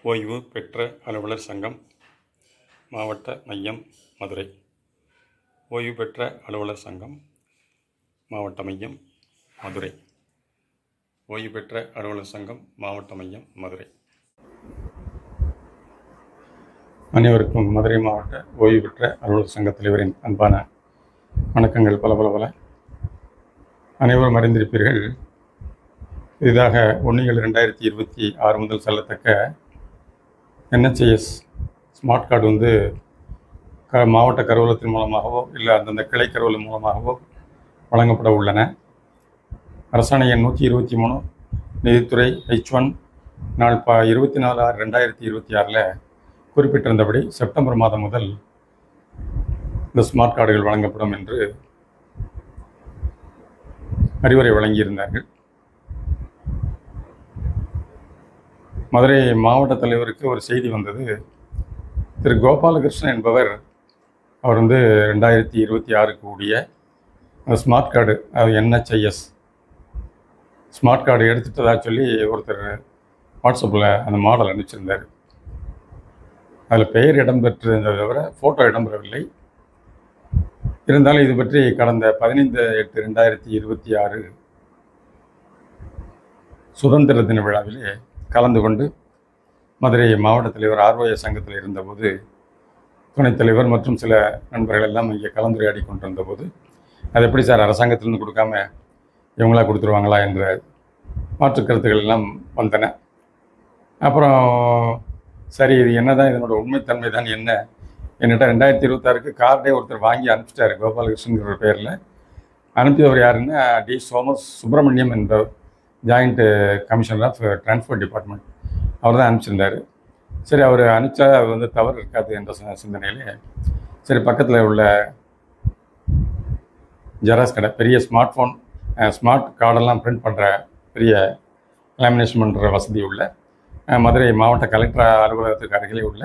ஓய்வு பெற்ற அலுவலர் சங்கம் மாவட்ட மையம் மதுரை. ஓய்வு பெற்ற அலுவலர் சங்கம் மாவட்ட மையம் மதுரை. ஓய்வு பெற்ற அலுவலர் சங்கம் மாவட்ட மையம் மதுரை. அனைவருக்கும் மதுரை மாவட்ட ஓய்வு பெற்ற அலுவலர் சங்க தலைவரின் அன்பான வணக்கங்கள். பல அனைவரும் அறிந்திருப்பீர்கள். இதாக 1/7/2026 முதல் செல்லத்தக்க NHIS ஸ்மார்ட் கார்டு மாவட்ட கருவூலத்தின் மூலமாகவோ இல்லை அந்தந்த கிளை கருவூலம் மூலமாகவோ வழங்கப்பட உள்ளன. அரசாணை எண் 123 நிதித்துறை H1 நாள் 24/6/2026 குறிப்பிட்டிருந்தபடி செப்டம்பர் மாதம் முதல் இந்த ஸ்மார்ட் கார்டுகள் வழங்கப்படும் என்று அறிவுரை வழங்கியிருந்தார்கள். மதுரை மாவட்ட தலைவருக்கு ஒரு செய்தி வந்தது. திரு கோபாலகிருஷ்ணன் என்பவர் அவர் 2026 கூடிய அந்த ஸ்மார்ட் கார்டு, அது NHIS ஸ்மார்ட் கார்டு எடுத்துட்டதாக சொல்லி ஒருத்தர் வாட்ஸ்அப்பில் அந்த மாடல் அனுப்பிச்சிருந்தார். அதில் பெயர் இடம்பெற்றிருந்ததை தவிர ஃபோட்டோ இடம்பெறவில்லை. இருந்தாலும் இது பற்றி கடந்த 15/8/2026 சுதந்திர தின விழாவிலே கலந்து கொண்டு மதுரை மாவட்ட தலைவர் ROS சங்கத்தில் இருந்தபோது துணைத் தலைவர் மற்றும் சில நண்பர்கள் எல்லாம் இங்கே கலந்துரையாடி கொண்டிருந்த போது, அது எப்படி சார் அரசாங்கத்திலிருந்து கொடுக்காம இவங்களா கொடுத்துருவாங்களா என்ற மாற்று கருத்துக்கள் எல்லாம் வந்தன. அப்புறம் சரி, இது என்ன தான் இதனோட உண்மைத்தன்மை தான் என்ன, என்கிட்ட 2026 கார்டே ஒருத்தர் வாங்கி அனுப்பிச்சிட்டாரு. கோபாலகிருஷ்ணங்கிற பேரில் அனுப்பியவர் யாருன்னா டி சுப்பிரமணியம் என்பவர், joint commissioner of transport department. அவர் தான் அனுப்பிச்சிருந்தார். சரி, அவர் அனுப்பிச்சா அது தவறு இருக்காது என்ற சிந்தனையிலே சரி பக்கத்தில் உள்ள ஜெராக்ஸ் கடை, பெரிய ஸ்மார்ட் கார்டெல்லாம் பிரிண்ட் பண்ணுற பெரிய லேமினேஷன் பண்ணுற வசதி உள்ள மதுரை மாவட்ட கலெக்டர் அலுவலகத்துக்கு அருகிலே உள்ள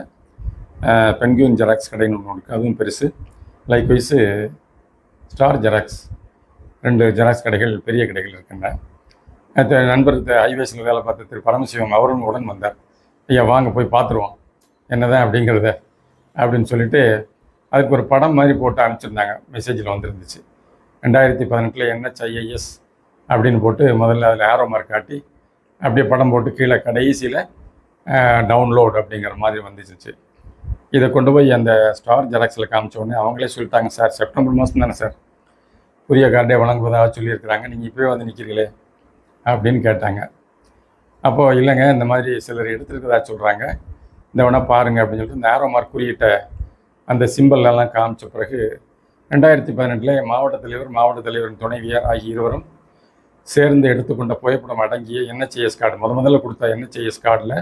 பென்குயின் ஜெராக்ஸ் கடைன்னு ஒன்று இருக்குது. அதுவும் பெருசு. லைக்வைஸு ஸ்டார் ஜெராக்ஸ் 2 ஜெராக்ஸ் கடைகள், பெரிய கடைகள் இருக்கின்றன. நண்பர் ஹைவேஸில் வேலை பார்த்த திரு பரமசிவம் அவரும் உடன் வந்தார். ஐயா வாங்க போய் பார்த்துருவோம் என்னதான் அப்படிங்கிறத அப்படின்னு சொல்லிட்டு அதுக்கு ஒரு படம் மாதிரி போட்டு அனுப்பிச்சிருந்தாங்க. மெசேஜில் வந்துருந்துச்சு 2018 NHIS அப்படின்னு போட்டு முதல்ல அதில் ஆரோ மார்க் காட்டி அப்படியே படம் போட்டு கீழே கடைசியில் டவுன்லோட் அப்படிங்கிற மாதிரி வந்துச்சு. இதை கொண்டு போய் அந்த ஸ்டார் ஜெராக்ஸில் காமிச்ச உடனே அவங்களே சொல்லிட்டாங்க, சார் செப்டம்பர் மாதம் தானே சார் புதிய கார்டே வழங்குவதாக சொல்லியிருக்கிறாங்க, நீங்கள் இப்போயே வந்து நிற்கிறீங்களே அப்படின்னு கேட்டாங்க. அப்போது இல்லைங்க, இந்த மாதிரி சிலர் எடுத்துருக்கதா சொல்கிறாங்க, இந்த வேணா பாருங்கள் அப்படின்னு சொல்லிட்டு இந்த ஆரோ மார்க் குறியிட்ட அந்த சிம்பிள்லாம் காமிச்ச பிறகு 2018 மாவட்ட தலைவரின் துணைவியார் ஆகிய இருவரும் சேர்ந்து எடுத்துக்கொண்ட புகைப்படம் அடங்கிய NHIS கார்டு, முதல்ல கொடுத்த NHIS கார்டில்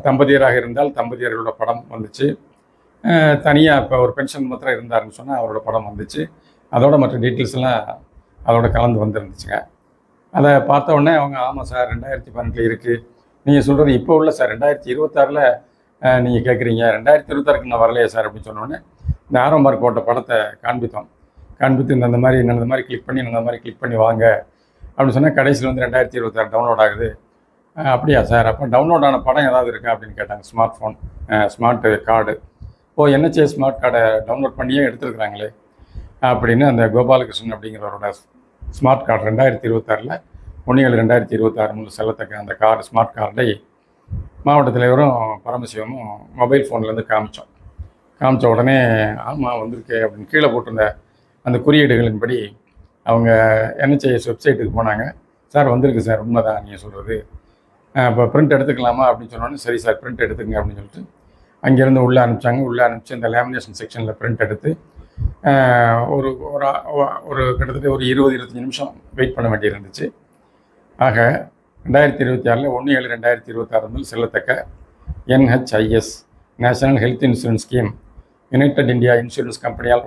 தம்பதியராக இருந்தால் தம்பதியர்களோட படம் வந்துச்சு. தனியாக இப்போ ஒரு பென்ஷன் மாத்திரம் இருந்தாருன்னு சொன்னால் அவரோட படம் வந்துச்சு. அதோட மற்ற டீட்டெயில்ஸ்லாம் அதோட கலந்து வந்துருந்துச்சுங்க. அதை பார்த்த உடனே அவங்க ஆமாம் சார் 2018 இருக்குது, நீங்கள் சொல்கிறது இப்போ உள்ள சார் 2026 நீங்கள் கேட்குறீங்க, 2026 நான் வரலையே சார் அப்படின்னு சொன்னோடனே இந்த ஆரோ மார்க் போட்ட படத்தை காண்பித்து இந்த மாதிரி கிளிக் பண்ணி வாங்க அப்படின்னு சொன்னால் கடைசியில் 2026 டவுன்லோட் ஆகுது. அப்படியா சார், அப்போ டவுன்லோட் ஆன படம் ஏதாவது இருக்கா அப்படின்னு கேட்டாங்க. ஸ்மார்ட் கார்டு NHIS ஸ்மார்ட் கார்டை டவுன்லோட் பண்ணியே எடுத்துருக்குறாங்களே அப்படின்னு அந்த கோபாலகிருஷ்ணன் அப்படிங்கிறவரோட ஸ்மார்ட் கார்டு 2026 1/7/2026 முதல் செல்லத்தக்க அந்த கார்டு ஸ்மார்ட் கார்டை மாவட்ட தலைவரும் பரமசிவமும் மொபைல் ஃபோன்லேருந்து காமிச்ச உடனே ஆமாம் வந்திருக்கு அப்படின்னு கீழே போட்டிருந்த அந்த குறியீடுகளின்படி அவங்க NHIS வெப்சைட்டுக்கு போனாங்க. சார் வந்திருக்கு சார், உண்மைதான் நீங்கள் சொல்கிறது, இப்போ பிரிண்ட் எடுத்துக்கலாமா அப்படின்னு சொன்னோன்னே சரி சார் பிரிண்ட் எடுத்துக்கங்க அப்படின்னு சொல்லிட்டு அங்கேருந்து உள்ளே அனுப்பிச்சு இந்த லேமினேஷன் செக்ஷனில் பிரிண்ட் எடுத்து ஒரு கிட்டத்தட்ட ஒரு 20-25 நிமிஷம் வெயிட் பண்ண வேண்டியிருந்துச்சு. ஆக 2026 1/7/2026 முதல் செல்லத்தக்க NHIS national health insurance scheme United India insurance கம்பெனியால்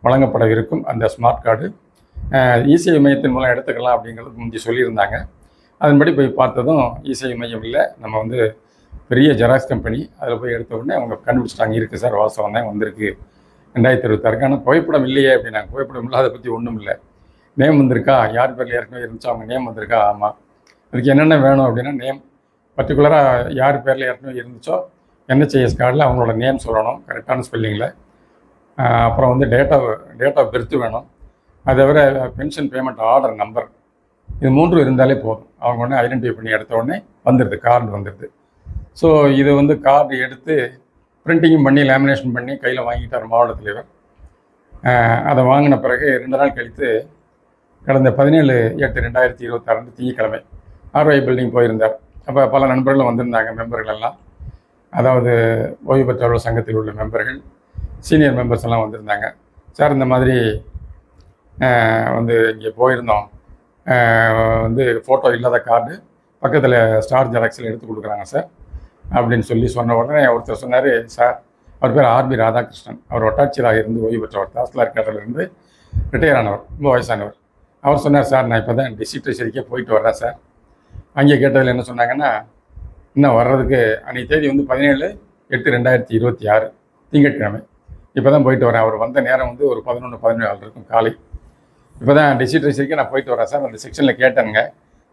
வழங்கப்படவிருக்கும் அந்த ஸ்மார்ட் கார்டு இசேவை மையத்தின் மூலம் எடுத்துக்கலாம் அப்படிங்கிறது முந்தி சொல்லியிருந்தாங்க. அதன்படி போய் பார்த்ததும் இசேவை மையம் இல்லை, நம்ம பெரிய ஜெராக்ஸ் கம்பெனி, அதில் போய் எடுத்த உடனே அவங்க கண்டுபிடிச்சிட்டாங்க, இருக்குது சார் வாசம் தான் வந்திருக்கு 2026. ஆனால் புகைப்படம் இல்லையே அப்படின்னாங்க. புகைப்படம் இல்லை, அதை பற்றி ஒன்றும் இல்லை. நேம் வந்திருக்கா, யார் பேரில் ஏற்கனவே இருந்துச்சா அவங்க நேம் வந்திருக்கா, ஆமாம். அதுக்கு என்னென்ன வேணும் அப்படின்னா நேம், பர்டிகுலராக யார் பேரில் ஏற்கனவே இருந்துச்சோ என்ஹெச்ஐஎஸ் கார்டில் அவங்களோட நேம் சொல்லணும் கரெக்டான ஸ்பெல்லிங்கில். அப்புறம் வந்து டேட் ஆஃப் பெர்த் வேணும். அதை தவிர பென்ஷன் பேமெண்ட் ஆர்டர் நம்பர், இது 3 இருந்தாலே போதும். அவங்க உடனே ஐடென்டிஃபை பண்ணி எடுத்த உடனே வந்துடுது, கார்டு வந்துடுது. ஸோ இது வந்து கார்டு எடுத்து பிரிண்டிங்கும் பண்ணி லேமினேஷன் பண்ணி கையில் வாங்கிட்டார் மாவட்ட தலைவர். அதை வாங்கின பிறகு 2 நாள் கழித்து கடந்த 17/8/2026 திங்கட்கிழமை ஆர்ஒய் பில்டிங் போயிருந்தார். அப்போ பல நண்பர்களும் வந்திருந்தாங்க, மெம்பர்கள் எல்லாம். அதாவது ஓய்வு பெற்றவர்கள் சங்கத்தில் உள்ள மெம்பர்கள், சீனியர் மெம்பர்ஸ் எல்லாம் வந்திருந்தாங்க. சார் இந்த மாதிரி வந்து இங்கே போயிருந்தோம், வந்து ஃபோட்டோ இல்லாத கார்டு பக்கத்தில் ஸ்டார் ஜெராக்ஸில் எடுத்து கொடுக்குறாங்க சார் அப்படின்னு சொன்ன உடனே ஒருத்தர் சொன்னார், சார் அவர் பேர் ஆர்பி ராதாகிருஷ்ணன், அவர் வட்டாட்சியராக இருந்து ஓய்வு பெற்றவர், தாசில்தார் கேடரிலிருந்து ரிட்டையர் ஆனவர், ரொம்ப வயசானவர். அவர் சொன்னார், சார் நான் இப்போ தான் டிஸ்ட்ரிக்ட் ட்ரெஷரிக்கே போயிட்டு வர்றேன் சார். அங்கே கேட்டதில் என்ன சொன்னாங்கன்னா, இன்னும் வர்றதுக்கு அன்றைக்கி தேதி வந்து 17/8/2026 திங்கட்கிழமை, இப்போ தான் போயிட்டு வரேன். அவர் வந்த நேரம் வந்து ஒரு 11-17 இருக்கும் காலை. இப்போ தான் டிஸ்ட்ரிக்ட் ட்ரெஷரிக்கே நான் போயிட்டு வரேன் சார். அந்த செக்ஷனில் கேட்டேனுங்க.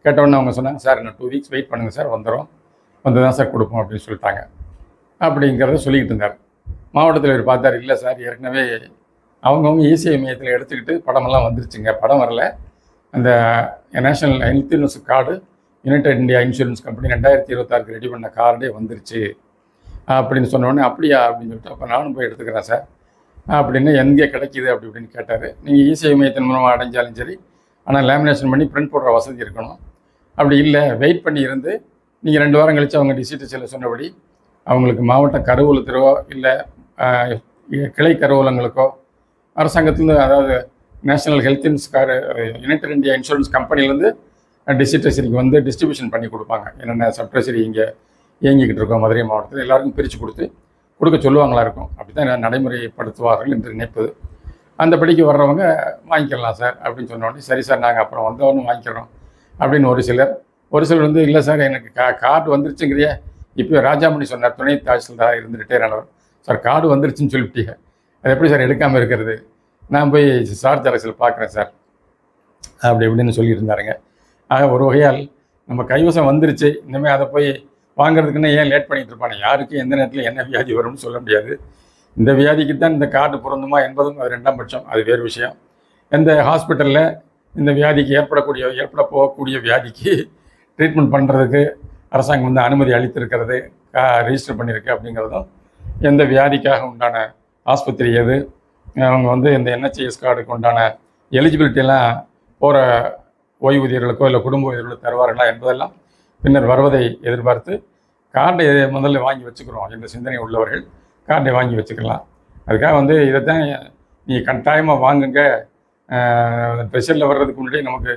கேட்டவுடனே அவங்க சொன்னாங்க, சார் இன்னும் 2 வீக்ஸ் வெயிட் பண்ணுங்கள் சார், வந்துடும், வந்து தான் சார் கொடுப்போம் அப்படின்னு சொல்லிட்டாங்க. அப்படிங்கிறத சொல்லிக்கிட்டு இருந்தார். மாவட்டத்தில் இவர் பார்த்தார், இல்லை சார் ஏற்கனவே அவங்கவுங்க இசிஐ மையத்தில் எடுத்துக்கிட்டு படமெல்லாம் வந்துருச்சுங்க, படம் வரல, அந்த national health insurance card United India insurance company 2026 ready பண்ண கார்டே வந்துருச்சு அப்படின்னு சொன்னோடனே, அப்படியா அப்படின்னு சொல்லிட்டு, அப்போ நானும் போய் எடுத்துக்கிறேன் சார் அப்படின்னு, எங்கே கிடைக்கிது அப்படி இப்படின்னு கேட்டார். நீங்கள் இசிஐ மையத்தின் மூலமாக அடைஞ்சாலும் சரி, ஆனால் லேமினேஷன் பண்ணி பிரிண்ட் போடுற வசதி இருக்கணும். அப்படி இல்லை, வெயிட் பண்ணி இருந்து நீங்கள் 2 வாரம் கழித்து அவங்க டிசிடிசியில் சொன்னபடி அவங்களுக்கு மாவட்ட கருவூலத்திலோ இல்லை கிளை கருவூலங்களுக்கோ அரசாங்கத்துலேருந்து, அதாவது national health United India insurance கம்பெனிலேருந்து டிஸ்ட்ரிக்ட் ட்ரெஷரிக்கு வந்து டிஸ்ட்ரிபியூஷன் பண்ணி கொடுப்பாங்க. என்னென்ன சப் ட்ரெஷரி இங்கே இயங்கிக்கிட்டு இருக்கோம் மதுரை மாவட்டத்தில், எல்லாருக்கும் பிரித்து கொடுக்க சொல்லுவாங்களா இருக்கும். அப்படி தான் நடைமுறைப்படுத்துவார்கள் என்று நினைப்பது. அந்த படிக்கு வர்றவங்க வாங்கிக்கலாம் சார் அப்படின்னு சொன்ன உடனே, சரி சார் நாங்கள் அப்புறம் வந்தவொன்னு வாங்கிக்கிறோம் அப்படின்னு ஒரு சிலர் வந்து, இல்லை சார் எனக்கு கார்டு வந்துருச்சுங்கிறிய, இப்போ ராஜாமணி சொன்னார், துணை தாசில்தாராக இருந்து ரிட்டையர் ஆனவர், சார் கார்டு வந்துருச்சுன்னு சொல்லிவிட்டீங்க, அது எப்படி சார் எடுக்காமல் இருக்கிறது, நான் போய் ஸ்டார் ஜெராக்ஸில் பார்க்குறேன் சார் அப்படி இப்படின்னு சொல்லிட்டு இருந்தாருங்க. ஆக ஒரு வகையால் நம்ம கைவசம் வந்துருச்சு, இனிமேல் அதை போய் வாங்குறதுக்குன்னு ஏன் லேட் பண்ணிகிட்டு இருப்பானே, யாருக்கு எந்த நேரத்தில் என்ன வியாதி வரும்னு சொல்ல முடியாது. இந்த வியாதிக்கு தான் இந்த கார்டு பொருந்துமா என்பதும் அது 2ஆம் பட்சம், அது வேறு விஷயம். எந்த ஹாஸ்பிட்டலில் இந்த வியாதிக்கு ஏற்பட போகக்கூடிய வியாதிக்கு ட்ரீட்மெண்ட் பண்ணுறதுக்கு அரசாங்கம் வந்து அனுமதி அளித்திருக்கிறது, ரிஜிஸ்டர் பண்ணியிருக்கு அப்படிங்கிறதும், எந்த வியாதிக்காக உண்டான ஆஸ்பத்திரி எது, அவங்க வந்து இந்த என்ஹெச்ஐஎஸ் கார்டுக்கு உண்டான எலிஜிபிலிட்டியெல்லாம் போகிற ஓய்வூதியர்களுக்கோ இல்லை குடும்ப ஊதியர்களுக்கோ தருவார்களா என்பதெல்லாம் பின்னர் வருவதை எதிர்பார்த்து கார்டை முதல்ல வாங்கி வச்சுக்கிறோம். இந்த சிந்தனை உள்ளவர்கள் கார்டை வாங்கி வச்சுக்கலாம். அதுக்காக வந்து இதை தான் நீ கட்டாயமாக வாங்குங்க, ட்ரெஷரில் வர்றதுக்கு முன்னாடி நமக்கு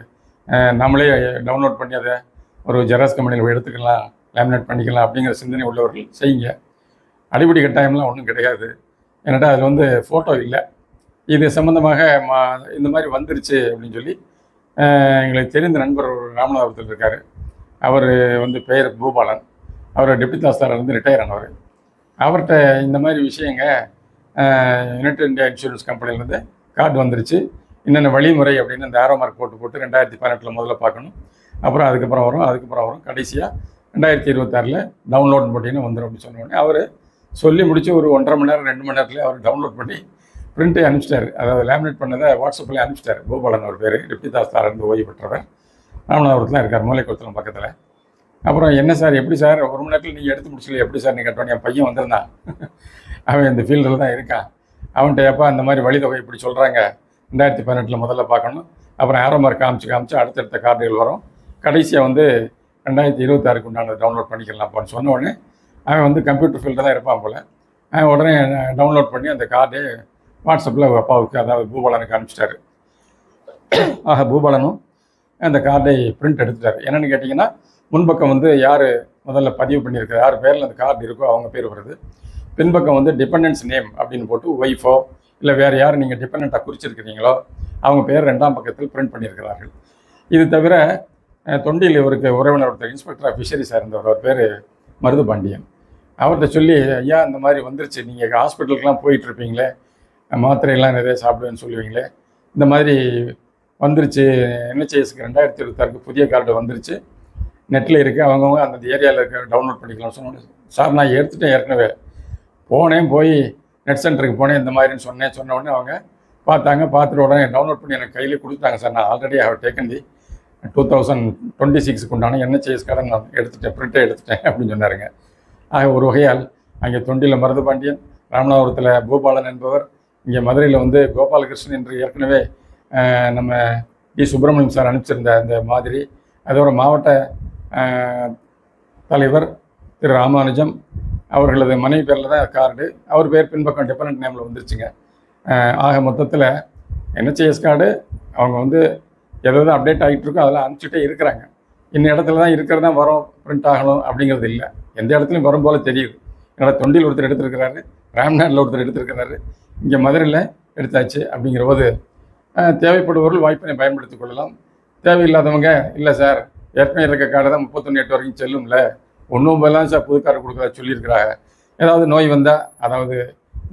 நம்மளே டவுன்லோட் பண்ணி அதை ஒரு ஜெராக்ஸ் கம்பெனியில் எடுத்துக்கலாம், லேமினேட் பண்ணிக்கலாம் அப்படிங்கிற சிந்தனை உள்ளவர்கள் செய்யுங்க. அடிப்படை கட்டாயம்லாம் ஒன்றும் கிடையாது. ஏன்னாட்டா அதில் வந்து ஃபோட்டோ இல்லை. இது சம்மந்தமாக இந்த மாதிரி வந்துருச்சு அப்படின்னு சொல்லி எங்களுக்கு தெரிந்த நண்பர் ஒரு ராமநாதபுரத்தில் இருக்கார். அவர் வந்து பெயர் பூபாலன், அவர் டெப்டி தாசில்தார் வந்து ரிட்டையர் ஆனவர். அவர்கிட்ட இந்த மாதிரி விஷயங்க யுனைடெட் இந்தியா இன்சூரன்ஸ் கம்பெனிலேருந்து கார்டு வந்துருச்சு, என்னென்ன வழிமுறை அப்படின்னு அந்த ஆரோ மார்க் போட்டு 2018 முதல்ல பார்க்கணும், அப்புறம் அதுக்கப்புறம் வரும், கடைசியாக 2026 டவுன்லோட் போட்டிங்கன்னா வந்துடும் அப்படின்னு சொன்ன உடனே அவர் சொல்லி முடித்து ஒரு 1.5 மணி நேரம் 2 மணி நேரத்தில் அவர் டவுன்லோட் பண்ணி பிரிண்ட்டை அனுப்பிச்சிட்டார். அதாவது லேமினேட் பண்ணதை வாட்ஸ்அப்பில் அனுப்பிச்சிட்டார். பூபாலன் ஒரு பேர், டெப்டி தாசில்தார் இருந்து ஓய்வு பெற்றவர், ராமநாதபுரத்தில் இருக்கார், மூலைக்குளத்தில் பக்கத்தில். அப்புறம் என்ன சார், எப்படி சார் 1 மணி நேரத்தில் நீங்கள் எடுத்து முடிச்சல, எப்படி சார் நீங்கள் கட்டணும், என் பையன் வந்திருந்தான், அவன் இந்த ஃபீல்டில் தான் இருக்கான், அவன்கிட்ட எப்போ அந்த மாதிரி வழிதொகை இப்படி சொல்கிறாங்க, 2018 முதல்ல பார்க்கணும், அப்புறம் ஆரோ மார்க் காமிச்சு அடுத்தடுத்த கார்டுகள் வரும், கடைசியாக வந்து 2026 உண்டானது டவுன்லோட் பண்ணிக்கலாம் போன்னு சொன்ன உடனே அவன் வந்து கம்ப்யூட்டர் ஃபீல்டில் தான் இருப்பான் போல். அவன் உடனே டவுன்லோட் பண்ணி அந்த கார்டே வாட்ஸ்அப்பில் அப்பாவுக்கு, அதாவது பூபாலனுக்கு அனுப்பிச்சிட்டாரு. ஆக பூபாலனும் அந்த கார்டை பிரிண்ட் எடுத்துட்டார். என்னென்னு கேட்டிங்கன்னா, முன்பக்கம் வந்து யார் முதல்ல பதிவு பண்ணியிருக்காரு, யார் பேரில் அந்த கார்டு இருக்கோ அவங்க பேர் வருது. பின்பக்கம் வந்து டிபெண்டன்ஸ் நேம் அப்படின்னு போட்டு ஒய்ஃபோ இல்லை வேறு யார் நீங்கள் டிபெண்ட்டாக குறிச்சிருக்கிறீங்களோ அவங்க பேர் 2ஆம் பக்கத்தில் பிரிண்ட் பண்ணியிருக்கிறார்கள். இது தவிர தொண்டியில் இவருக்கு உறவினர் ஒருத்தர் இன்ஸ்பெக்டர் ஆஃப் ஃபிஷரிஸாக இருந்தவர், அவர் பேர் மருது பாண்டியன். அவர்கிட்ட சொல்லி, ஐயா இந்த மாதிரி வந்துருச்சு, நீங்கள் ஹாஸ்பிட்டலுக்கெலாம் போயிட்டுருப்பீங்களே, மாத்திரையெல்லாம் நிறைய சாப்பிடுவேன்னு சொல்லுவீங்களே, இந்த மாதிரி வந்துருச்சு, என்ஹெச்ஐஎஸ்க்கு 2026 புதிய கார்டு வந்துருச்சு, நெட்டில் இருக்குது, அவங்கவுங்க அந்தந்த ஏரியாவில் இருக்க டவுன்லோட் பண்ணிக்கலாம்னு சொன்னோன்னே, சார் நான் எடுத்துட்டேன் ஏற்கனவே, போய் நெட் சென்டருக்கு போனேன், இந்த மாதிரின்னு சொன்ன உடனே அவங்க பார்த்தாங்க, பார்த்துட்டு உடனே டவுன்லோட் பண்ணி எனக்கு கையில் கொடுத்தாங்க. சார் நான் ஆல்ரெடி ஹவ் டேக்கன் தி 2026க்கு உண்டான NHIS கார்டை நான் எடுத்துட்டேன், பிரிண்ட்டை எடுத்துட்டேன் அப்படின்னு சொன்னாருங்க. ஆக ஒரு வகையால் அங்கே தொண்டியில் மருதுபாண்டியன், ராமநாதபுரத்தில் பூபாலன் என்பவர், இங்கே மதுரையில் வந்து கோபாலகிருஷ்ணன் என்று ஏற்கனவே நம்ம டி. சுப்பிரமணியம் சார் அனுப்பிச்சிருந்த அந்த மாதிரி, அதோட மாவட்ட தலைவர் திரு ராமானுஜம் அவர்களது மனைவி பேரில் தான் கார்டு, அவர் பேர் பின்பக்கம் டிபெண்ட் நேமில் வந்துருச்சுங்க. ஆக மொத்தத்தில் NHIS கார்டு அவங்க வந்து எதாவது அப்டேட் ஆகிட்டு இருக்கோ அதெல்லாம் அனுப்பிச்சிட்டே இருக்கிறாங்க. இந்த இடத்துல தான் இருக்கிறதா வரும், பிரிண்ட் ஆகணும் அப்படிங்கிறது இல்லை, எந்த இடத்துலையும் வரும் போல் தெரியுது. என்னோட தொண்டியில் ஒருத்தர் எடுத்திருக்கிறாரு, ராம்நாட்டில் ஒருத்தர் எடுத்திருக்கிறாரு, இங்கே மதுரையில் எடுத்தாச்சு. அப்படிங்கிற போது தேவைப்படுபவர்கள் வாய்ப்பினை பயன்படுத்திக் கொள்ளலாம். தேவையில்லாதவங்க இல்லை சார் ஏற்கனவே இருக்க கார்டு தான் 31/8 வரைக்கும் செல்லும்ல, ஒன்றும் போலாம் சார் புது கார்டு கொடுக்குறதா சொல்லியிருக்கிறாங்க. ஏதாவது நோய் வந்தால், அதாவது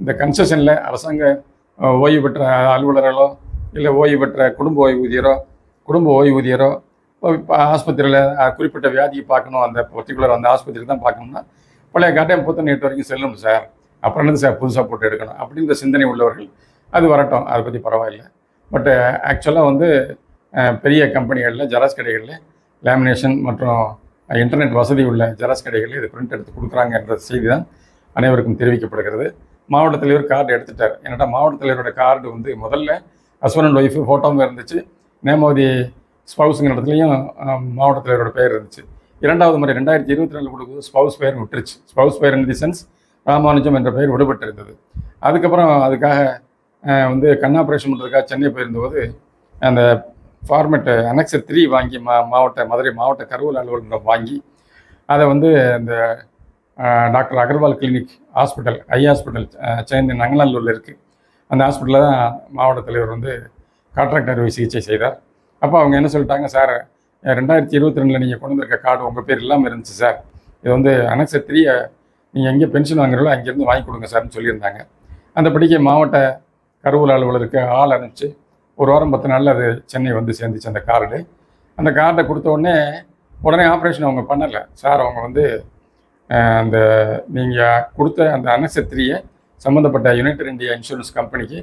இந்த கன்செஷனில் அரசாங்க ஓய்வு பெற்ற அலுவலர்களோ இல்லை ஓய்வு பெற்ற குடும்ப ஓய்வூதியரோ இப்போ ஆஸ்பத்திரியில் குறிப்பிட்ட வியாதியை பார்க்கணும், அந்த பர்டிகுலர் அந்த ஆஸ்பத்திரி தான் பார்க்கணும்னா பழைய கார்டை 31/8 வரைக்கும் செல்லும் சார், அப்புறம் என்னது சார் புதுசாக போட்டு எடுக்கணும் அப்படின்ற சிந்தனை உள்ளவர்கள் அது வரட்டும், அதை பற்றி பரவாயில்லை. பட் ஆக்சுவலாக வந்து பெரிய கம்பெனிகளில் ஜெராக்ஸ் கடைகளில் லேமினேஷன் மற்றும் இன்டர்நெட் வசதி உள்ள ஜெராக்ஸ் கடைகளில் இது பிரிண்ட் எடுத்து கொடுக்குறாங்க என்ற செய்தி தான் அனைவருக்கும் தெரிவிக்கப்படுகிறது. மாவட்ட தலைவர் கார்டு எடுத்துட்டார். என்னடா மாவட்ட தலைவரோட கார்டு வந்து முதல்ல ஹஸ்பண்ட் அண்ட் ஒய்ஃபு ஃபோட்டோவும் இருந்துச்சு, நேம் ஆஃப் தி ஸ்பவுஸுங்கிற இடத்துலையும் மாவட்ட தலைவரோட பெயர் இருந்துச்சு. இரண்டாவது முறை 2022 கொடுக்கும்போது ஸ்பவுஸ் பெயர் விட்டுருச்சு. ஸ்பவுஸ் பெயர் இன் தி சென்ஸ் ராமானுஜம் என்ற பெயர் விடுபட்டு இருந்தது. அதுக்கப்புறம் அதுக்காக வந்து கண் ஆப்ரேஷன் பண்ணுறதுக்காக சென்னை போயிருந்தபோது அந்த ஃபார்மெட்டு அனெக்சர் 3 வாங்கி மதுரை மாவட்ட கருவூல அலுவலகம் வாங்கி அதை வந்து இந்த doctor Agarwal clinic hospital, eye hospital Chennai நங்கநல்லூரில் இருக்குது, அந்த ஹாஸ்பிட்டலில் தான் மாவட்ட தலைவர் வந்து காட்ராக்ட் அறுவை சிகிச்சை செய்தார். அப்போ அவங்க என்ன சொல்லிட்டாங்க, சார் 2022 நீங்கள் கொண்டு வந்திருக்க கார்டு உங்கள் பேர் இல்லாமல் இருந்துச்சு சார், இது வந்து அனெக்சர் 3 நீங்கள் எங்கே பென்ஷன் வாங்குறீங்களோ அங்கேருந்து வாங்கி கொடுங்க சார்னு சொல்லியிருந்தாங்க. அந்த படிக்க மாவட்ட கருவூல அலுவலருக்கு ஆள் அனுப்பிச்சு 1 வாரம் 10 நாளில் அது சென்னை வந்து சேர்ந்துச்சு அந்த கார்டு. அந்த கார்டை கொடுத்த உடனே ஆப்ரேஷன் அவங்க பண்ணலை சார். அவங்க வந்து அந்த நீங்கள் கொடுத்த அந்த அனெக்சர் 3 சம்மந்தப்பட்ட யுனைடெட் இந்தியா இன்சூரன்ஸ் கம்பெனிக்கு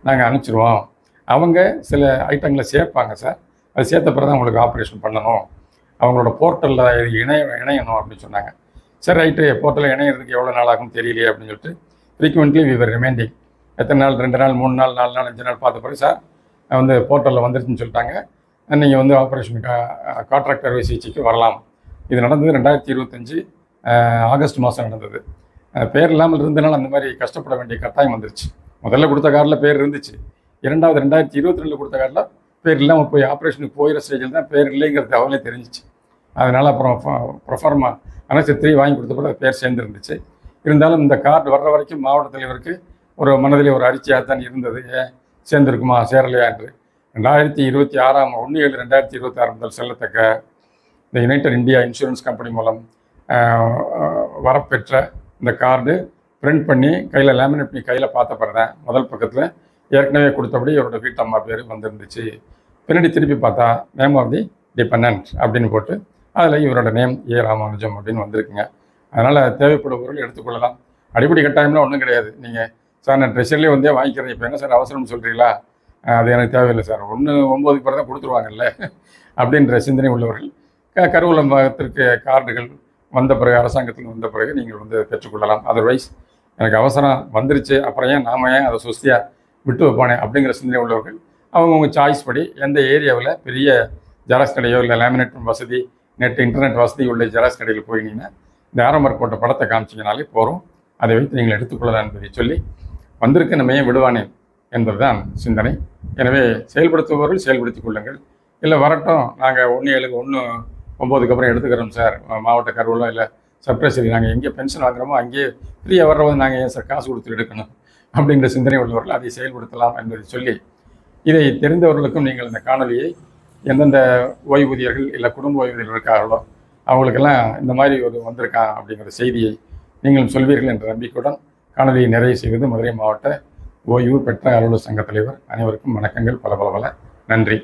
நாங்கள் அனுப்பிச்சிடுவோம், அவங்க சில ஐட்டங்களை சேர்ப்பாங்க சார், அது சேர்த்த பிறகு தான் உங்களுக்கு ஆப்ரேஷன் பண்ணணும், அவங்களோட போர்ட்டலில் இணையணும் அப்படின்னு சொன்னாங்க. சரி ரைட்டு, போர்ட்டலில் இணையிறதுக்கு எவ்வளோ நாள் ஆகும் தெரியலையே அப்படின்னு சொல்லிட்டு ஃப்ரீக்வெண்ட்லி வி வர் ரிமைண்டிங், எத்தனை நாள், 2 நாள் 3 நாள் 4 நாள் 5 நாள் பார்த்த பிறகு சார் வந்து போர்ட்டலில் வந்துருச்சுன்னு சொல்லிட்டாங்க, நீங்கள் வந்து ஆப்ரேஷனுக்கு காட்ராக்ட் அறுவை சிகிச்சைக்கு வரலாம். இது நடந்தது 2025 ஆகஸ்ட் மாதம் நடந்தது. பேர் இல்லாமல் இருந்தனால அந்த மாதிரி கஷ்டப்பட வேண்டிய கட்டாயம் வந்துருச்சு. முதல்ல கொடுத்த கார்டில் பேர் இருந்துச்சு, இரண்டாவது 2022 கொடுத்த கார்டில் பேர் இல்லாமல் போய் ஆப்ரேஷனுக்கு போயிற ஸ்டேஜில் தான் பேர் இல்லைங்கிறது அவங்களே தெரிஞ்சிச்சு. அதனால் அப்புறம் ப்ரொஃபார்மா அனெக்சர் 3 வாங்கி கொடுத்த பிறகு பேர் சேர்ந்துருந்துச்சு. இருந்தாலும் இந்த கார்டு வர்ற வரைக்கும் மாவட்ட தலைவருக்கு ஒரு மனதிலே ஒரு அரிச்சியாக தான் இருந்தது, ஏன் சேர்ந்துருக்குமா சேரலையா என்று. 1/7/2026 முதல் செல்லத்தக்க இந்த யுனைடெட் இந்தியா இன்சூரன்ஸ் கம்பெனி மூலம் வரப்பெற்ற இந்த கார்டு பிரிண்ட் பண்ணி கையில் லேமினேட் பண்ணி கையில் பார்த்த பிறகு தான் முதல் பக்கத்தில் ஏற்கனவே கொடுத்தபடி இவரோட வீட்டம்மா பேர் வந்துருந்துச்சு. பின்னாடி திருப்பி பார்த்தா நேம் ஆஃப் தி டிபெண்டன்ட் அப்படின்னு போட்டு அதில் இவரோட நேம் ஏ. ராமானுஜம் அப்படின்னு வந்திருக்குங்க. அதனால் தேவைப்படுபவர்கள் எடுத்துக்கொள்ளலாம். அடிப்படை கட்டாயம்லாம் ஒன்றும் கிடையாது. நீங்கள் சார் நான் ட்ரெஷர்லேயே வந்தே வாங்கிக்கிறேன், இப்போ என்ன சார் அவசரம்னு சொல்கிறீங்களா, அது எனக்கு தேவையில்லை சார், 1/9 பிறகு தான் கொடுத்துருவாங்கல்ல அப்படின்ற சிந்தனை உள்ளவர்கள் கருவூலத்திற்கு கார்டுகள் வந்த பிறகு, அரசாங்கத்தில் வந்த பிறகு நீங்கள் வந்து பெற்றுக்கொள்ளலாம். அதர்வைஸ் எனக்கு அவசரம் வந்துருச்சு, அப்புறம் ஏன் அதை சொஸ்தியாக விட்டு வைப்பானே அப்படிங்கிற சிந்தனை உள்ளவர்கள் அவங்கவுங்க சாய்ஸ் படி எந்த ஏரியாவில் பெரிய ஜெராக்ஸ் கடையோ இல்லை லேமினேட் வசதி, இன்டர்நெட் வசதி உள்ள ஜெராக்ஸ் கடையில் போயினீங்கன்னா இந்த ஆரம்பர் போட்ட படத்தை காமிச்சிங்கனாலே போகிறோம், அதை வைத்து நீங்கள் எடுத்துக்கொள்ளலாம் என்பதை சொல்லி வந்திருக்க நம்ம ஏன் விடுவானேன் என்பதுதான் சிந்தனை. எனவே செயல்படுத்துபவர்கள் செயல்படுத்திக் கொள்ளுங்கள். இல்லை வரட்டும், நாங்கள் 1/7/19 அப்புறம் எடுத்துக்கிறோம் சார், மாவட்ட கருவூலம் இல்லை சப்ரேசரி, நாங்கள் எங்கே பென்ஷன் வாங்குகிறோமோ அங்கேயே ஃப்ரீயாக வர்றபோது நாங்கள் ஏன் சார் காசு கொடுத்து எடுக்கணும் அப்படிங்கிற சிந்தனை உள்ளவர்கள் அதை செயல்படுத்தலாம் என்பதை சொல்லி, இதை தெரிந்தவர்களுக்கும் நீங்கள் இந்த காணொலியை எந்தெந்த ஓய்வூதியர்கள் இல்லை குடும்ப ஓய்வூதியர்கள் இருக்கார்களோ அவங்களுக்கெல்லாம் இந்த மாதிரி ஒரு வந்திருக்கான் அப்படிங்கிற செய்தியை நீங்களும் சொல்வீர்கள் என்ற நம்பிக்கையுடன் காணொலியை நிறைவு செய்வது மதுரை மாவட்ட ஓய்வு பெற்ற அலுவலர் சங்க தலைவர். அனைவருக்கும் வணக்கங்கள், பல நன்றி.